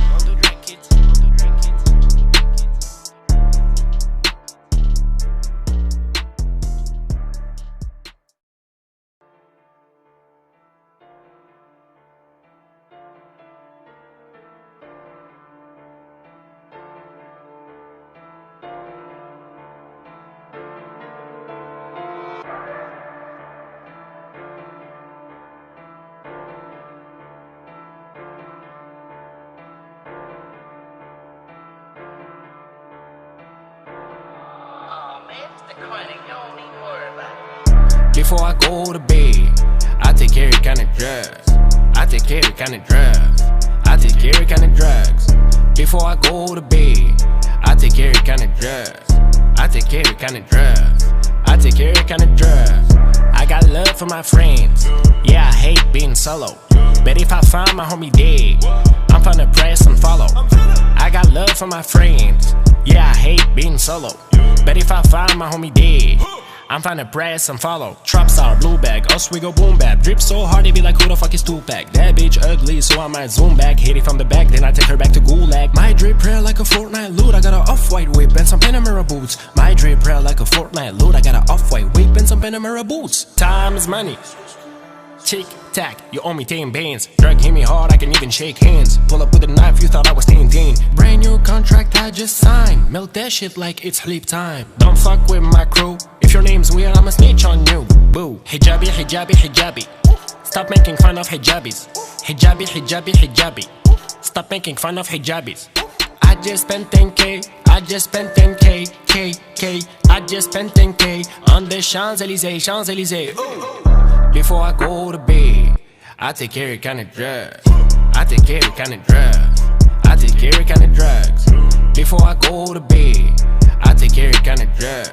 Before I go to bed, I take every kind of drugs. I take every kind of drugs. I take every kind of drugs. Before I go to bed, I take every kind of drugs. I take every kind of drugs. I take every kind of drugs. I got love for my friends. Yeah, I hate being solo. But if I find my homie dead, I'm finna press and follow. I got love for my friends. Yeah, I hate being solo. But if I find my homie dead, I'm finna press and follow. Trap star, blue bag, us we go boom bap. Drip so hard they be like who the fuck is Tupac. That bitch ugly so I might zoom back. Hit it from the back then I take her back to Gulag. My drip prayer like a Fortnite loot. I got a off-white whip and some Panamera boots. My drip prayer like a Fortnite loot. I got a off-white whip and some Panamera boots. Time is money. Tick tack, you owe me 10 bands. Drug hit me hard, I can even shake hands. Pull up with a knife, you thought I was 10. Brand new contract I just signed. Melt that shit like it's sleep time. Don't fuck with my crew. If your name's weird, I'ma snitch on you. Boo. Hijabi, hijabi, hijabi. Stop making fun of hijabis. Hijabi, hijabi, hijabi. Stop making fun of hijabis. I just spent 10K. I just spent 10K. K. I just spent 10K on the Champs-Élysées, Champs-Élysées. Before I go to bed, I take every kind of drugs. I take every kind of drugs. I take every kind of drugs. Before I go to bed, I take every kind of drugs.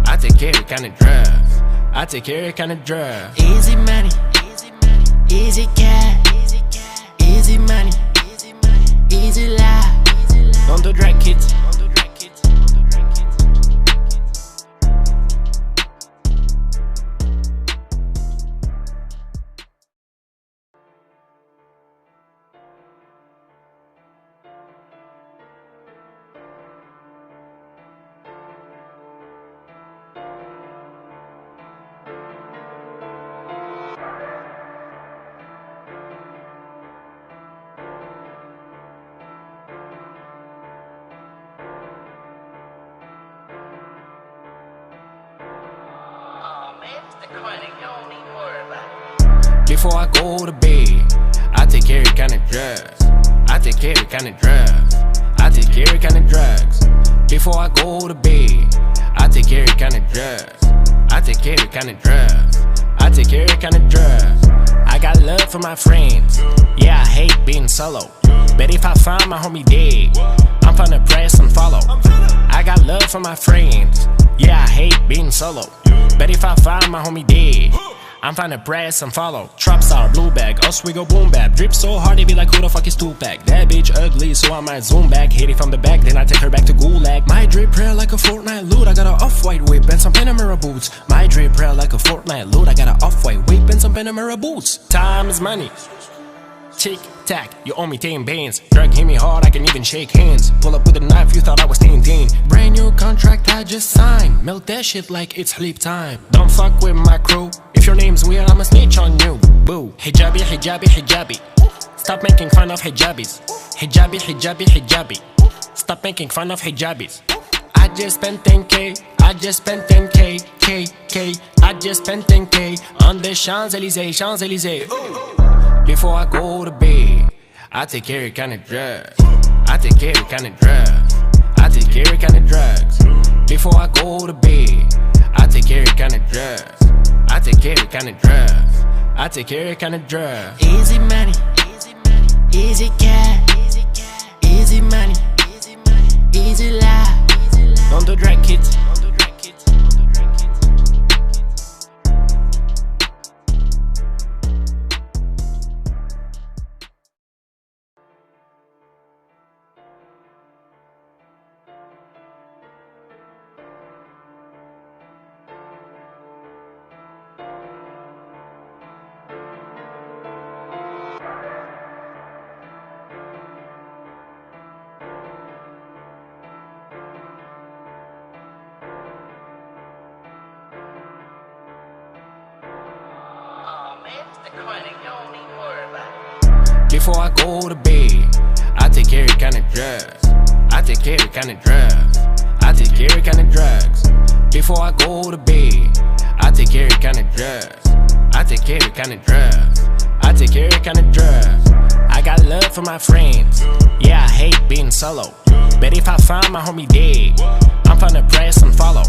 I take every kind of drugs. I take every kind of drug. Easy money, easy cash, easy money, easy life. Don't do drag kids. Before I go to bed, I take every kind of drugs. I take every kind of drugs. I take every kind of drugs. Before I go to bed, I take every kind of drugs. I take every kind of drugs. I take every kind of drugs. I got love for my friends. Yeah, I hate being solo. But if I find my homie dead, I'm finna press and follow. I got love for my friends. Yeah, I hate being solo. But if I find my homie dead, I'm finna press and follow. Trap star, blue bag, us we go boom bap. Drip so hard they be like who the fuck is Tupac. That bitch ugly so I might zoom back. Hit it from the back then I take her back to Gulag. My drip prayer like a Fortnite loot. I got a off-white whip and some Panamera boots. My drip prayer like a Fortnite loot. I got a off-white whip and some Panamera boots. Time is money. Tick tack, you owe me 10 bands. Drug hit me hard, I can even shake hands. Pull up with a knife, you thought I was 10. Brand new contract I just signed. Melt that shit like it's sleep time. Don't fuck with my crew. If your name's weird, I'ma snitch on you. Boo. Hijabi, hijabi, hijabi. Stop making fun of hijabis. Hijabi, hijabi, hijabi. Stop making fun of hijabis. I just spent 10K. I just spent 10K. K. I just spent 10K on the Champs-Élysées, Champs-Élysées. Before I go to bed, I take every kind of drugs. I take every kind of drugs. I take every kind of drugs. Before I go to bed, I take every kind of drugs. I take every kind of drugs. I take every kind of drug. Easy money, easy cash, easy money, easy life. Don't do drag kids. Before I go to bed, I take every kind of drugs. I take every kind of drugs. I take every kind of drugs. Before I go to bed, I take every kind of drugs. I take every kind of drugs. I take every kind of drugs. I got love for my friends. Yeah, I hate being solo. But if I find my homie dead, I'm finna press and follow.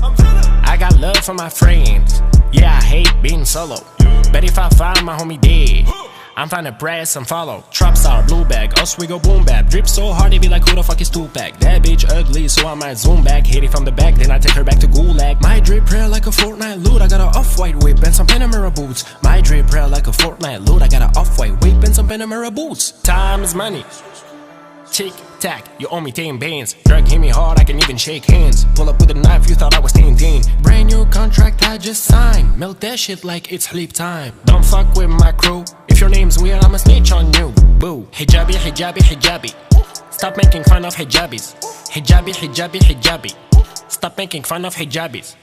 I got love for my friends. Yeah, I hate being solo. But if I find my homie dead, I'm finna press and follow. Trap star, blue bag, us we go boom bap. Drip so hard they be like who the fuck is Tupac. That bitch ugly so I might zoom back. Hit it from the back then I take her back to Gulag. My drip prayer like a Fortnite loot. I got a off-white whip and some Panamera boots. My drip prayer like a Fortnite loot. I got a off-white whip and some Panamera boots. Time is money. Tick tack, you owe me 10 bands. Drug hit me hard, I can even shake hands. Pull up with a knife, you thought I was 10. Brand new contract I just signed. Melt that shit like it's sleep time. Don't fuck with my crew. If your name's weird, I'ma snitch on you. Boo. Hijabi, hijabi, hijabi. Stop making fun of hijabis. Hijabi, hijabi, hijabi. Stop making fun of hijabis.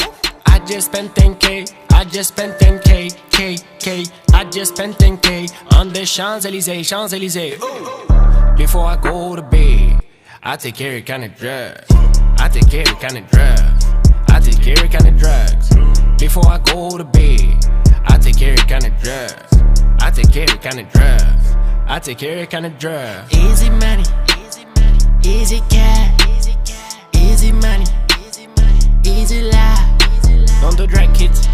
I just spent 10K. I just spent 10K. K. I just spent 10K on the Champs-Élysées, Champs-Élysées. Before I go to bed, I take every kind of drugs. I take every kind of drugs. I take every kind of drugs. Before I go to bed, I take every kind of drugs. I take every kind of drugs. I take every kind of drugs. Easy money, easy cash, easy money, easy life. Don't do drag kids.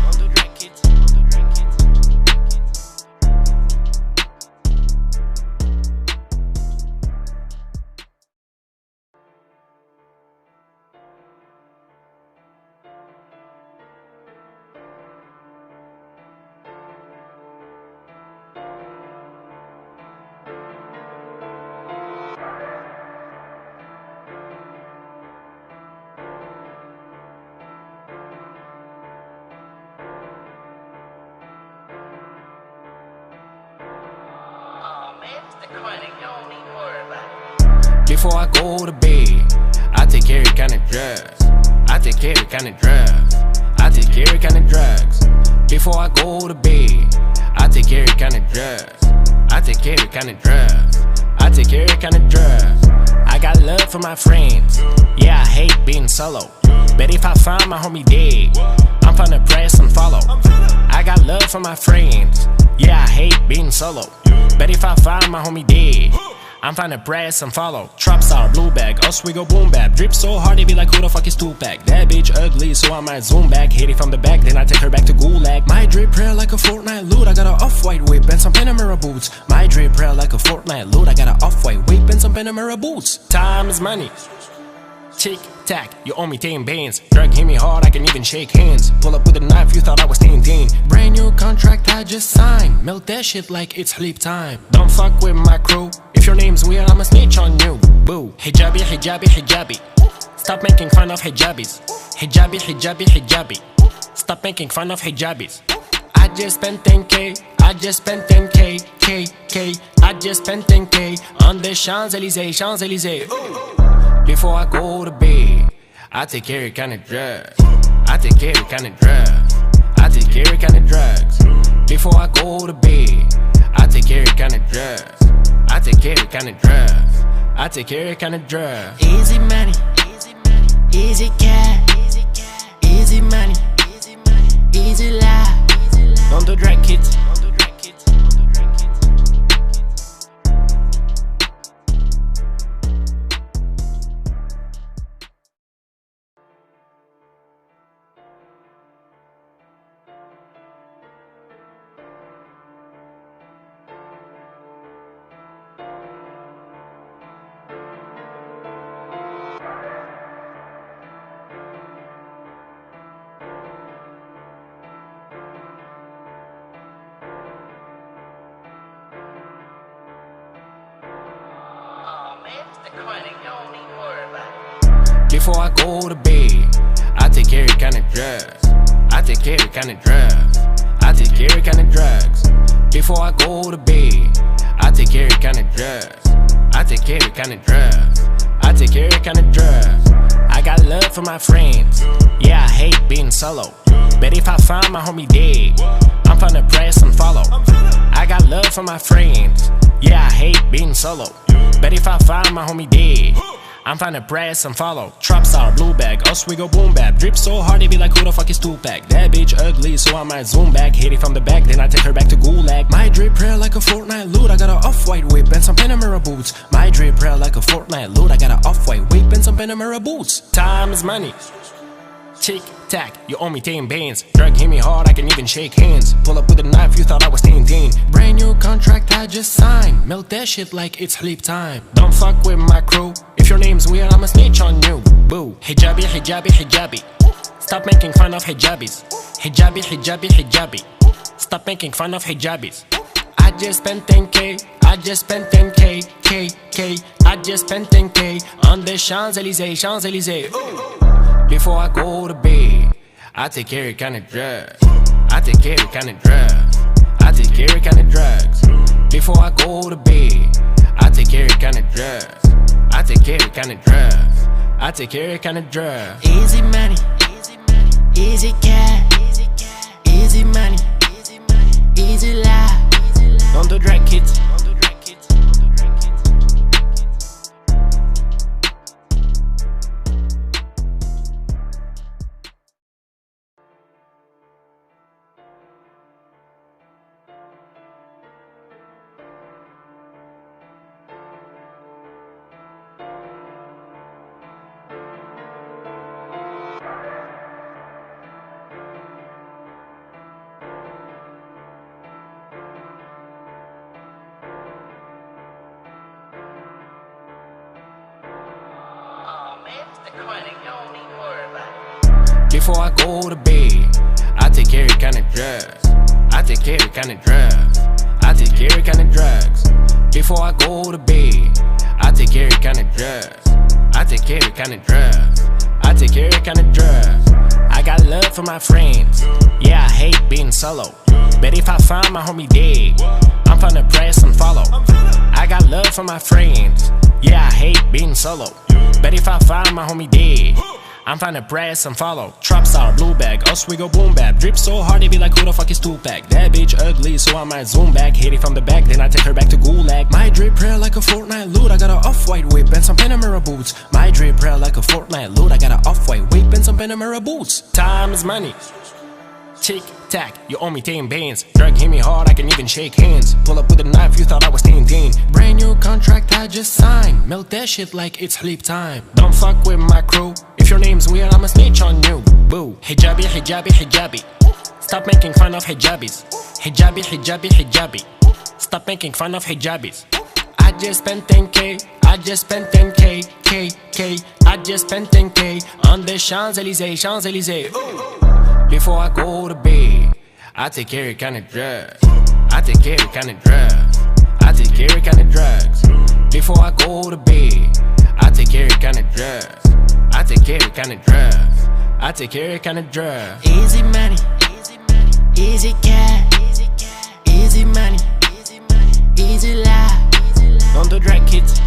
Before I go to bed, I take every kind of drugs. I take every kind of drugs. I take every kind of drugs. Before I go to bed, I take every kind of drugs. I take every kind of drugs. I take every kind of drugs. I got love for my friends. Yeah, I hate being solo. But if I find my homie dead, I'm finna press and follow. I got love for my friends. Yeah, I hate being solo. But if I find my homie dead, I'm finna press and follow. Trap star, blue bag, us we go boom bap. Drip so hard they be like who the fuck is Tupac. That bitch ugly so I might zoom back. Hit it from the back then I take her back to Gulag. My drip prayer like a Fortnite loot. I got a off-white whip and some Panamera boots. My drip prayer like a Fortnite loot. I got a off-white whip and some Panamera boots. Time is money. Tick tack, you owe me 10 bands. Drug hit me hard, I can even shake hands. Pull up with a knife, you thought I was 10. Brand new contract I just signed. Melt that shit like it's sleep time. Don't fuck with my crew. If your name's weird, I'ma snitch on you. Boo. Hijabi, hijabi, hijabi. Stop making fun of hijabis. Hijabi, hijabi, hijabi. Stop making fun of hijabis. I just spent 10K. I just spent 10K. K. I just spent 10K on the Champs-Élysées, Champs-Élysées. Before I go to bed, I take every kind of drugs. I take every kind of drugs. I take every kind of drugs. Before I go to bed, I take every kind of drugs. I take every kind of drugs. I take every kind of drugs. Easy money, easy cash, easy money, easy life. Don't do drag kids. Before I go to bed, I take every kind of drugs. I take every kind of drugs. I take every kind of drugs. Before I go to bed, I take every kind of drugs. I take every kind of drugs. I take every kind of drugs. I got love for my friends. Yeah, I hate being solo. But if I find my homie dead, I'm finna press and follow. I got for my friends. Yeah, I hate being solo, but if I find my homie dead, I'm finna press and follow. Trap star, blue bag, us we go boom bap. Drip so hard they be like, who the fuck is Tupac? That bitch ugly, so I might zoom back. Hit it from the back, then I take her back to Gulag. My drip prayer like a Fortnite loot. I got a off-white whip and some Panamera boots. My drip prayer like a Fortnite loot. I got a off-white whip and some Panamera boots. Time is money. Tick tack, you owe me 10 bands. Drug hit me hard, I can even shake hands. Pull up with a knife, you thought I was Tintin. Brand new contract I just signed. Melt that shit like it's sleep time. Don't fuck with my crew. If your name's weird, I'ma snitch on you. Boo. Hijabi, hijabi, hijabi. Stop making fun of hijabis. Hijabi, hijabi, hijabi. Stop making fun of hijabis. I just spent 10K. I just spent 10K. K. I just spent 10K on the Champs-Élysées, Champs-Élysées. Before I go to bed, I take every kind of drug. I take every kind of drugs. I take every kind of drugs. Before I go to bed, I take every kind of drugs. I take every kind of drugs. I take every kind of drugs. Easy money, easy cash, easy money, easy life. Don't do drag kids. Before I go to bed, I take every kind of drugs. I take every kind of drugs. I take every kind of drugs. Before I go to bed, I take every kind of drugs. I take every kind of drugs. I take every kind of drugs. I got love for my friends. Yeah, I hate being solo, but if I find my homie dead, I'm finna press and follow. I got love for my friends. Yeah, I hate being solo, but if I find my homie dead, I'm finna press and follow. Trap star, blue bag, us we go boom bap. Drip so hard they be like, who the fuck is Tupac? That bitch ugly, so I might zoom back. Hit it from the back, then I take her back to Gulag. My drip prayer like a Fortnite loot. I got a off-white whip and some Panamera boots. My drip prayer like a Fortnite loot. I got a off-white whip and some Panamera boots. Time is money. Tick tack, you owe me 10 bands. Drug hit me hard, I can even shake hands. Pull up with a knife, you thought I was Tintin. Brand new contract I just signed. Melt that shit like it's sleep time. Don't fuck with my crew. If your name's weird, I'ma snitch on you. Boo. Hijabi, hijabi, hijabi. Stop making fun of hijabis. Hijabi, hijabi, hijabi. Stop making fun of hijabis. I just spent 10K. I just spent 10K. K. I just spent 10K on the Champs-Élysées, Champs-Élysées. Before I go to bed, I take every kind of drugs. I take every kind of drugs. I take every kind of drugs. Before I go to bed, I take every kind of drugs. I take every kind of drugs. I take every kind of drugs. Easy money, easy cash, easy money, easy life. Don't do drag kids.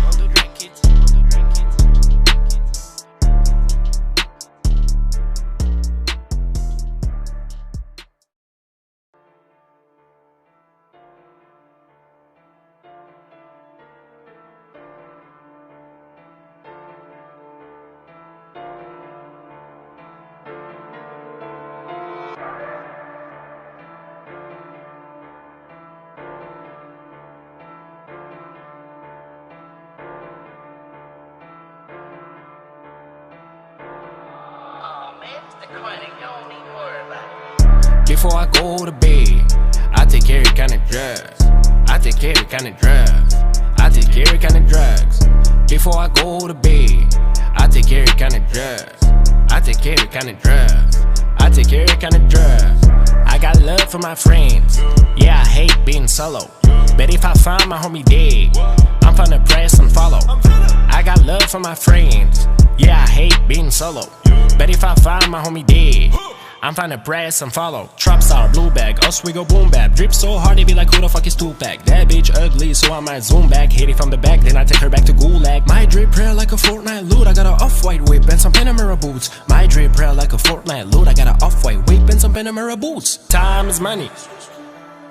Before I go to bed, I take every kind of drugs. I take every kind of drugs. I take every kind of drugs. Before I go to bed, I take every kind of drugs. I take every kind of drugs. I take every kind of drugs. I got love for my friends. Yeah, I hate being solo, but if I find my homie dead, I'm finna press and follow. I got love for my friends. Yeah, I hate being solo, but if I find my homie dead, I'm finna press and follow. Trap star, blue bag, us we go boom bap. Drip so hard they be like, who the fuck is Tupac? That bitch ugly, so I might zoom back. Hit it from the back, then I take her back to Gulag. My drip prayer like a Fortnite loot. I got a off-white whip and some Panamera boots. My drip prayer like a Fortnite loot. I got a off-white whip and some Panamera boots. Time is money.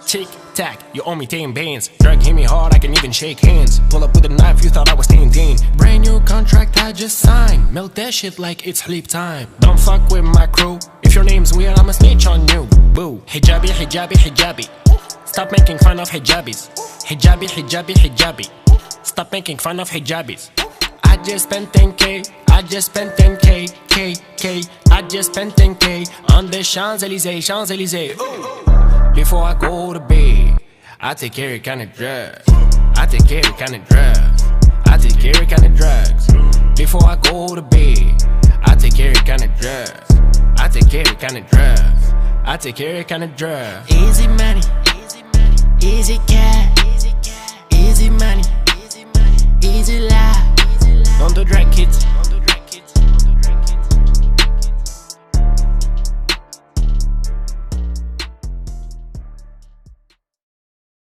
Tick tack, you owe me 10 bands. Drug hit me hard, I can even shake hands. Pull up with a knife, you thought I was 10. Brand new contract I just signed. Melt that shit like it's sleep time. Don't fuck with my crew. If your name's weird, I'ma snitch on you. Boo. Hijabi, hijabi, hijabi. Stop making fun of hijabis. Hijabi, hijabi, hijabi. Stop making fun of hijabis. I just spent 10K. I just spent 10K. K. I just spent 10K on the Champs-Élysées, Champs-Élysées. Before I go to bed, I take every kind of drugs. I take every kind of drugs. I take every kind of drugs. Before I go to bed, I take every kind of drugs. I take every kind of drugs. I take every kind of drugs. Easy money, easy cash, easy money, easy life. On the drag kids.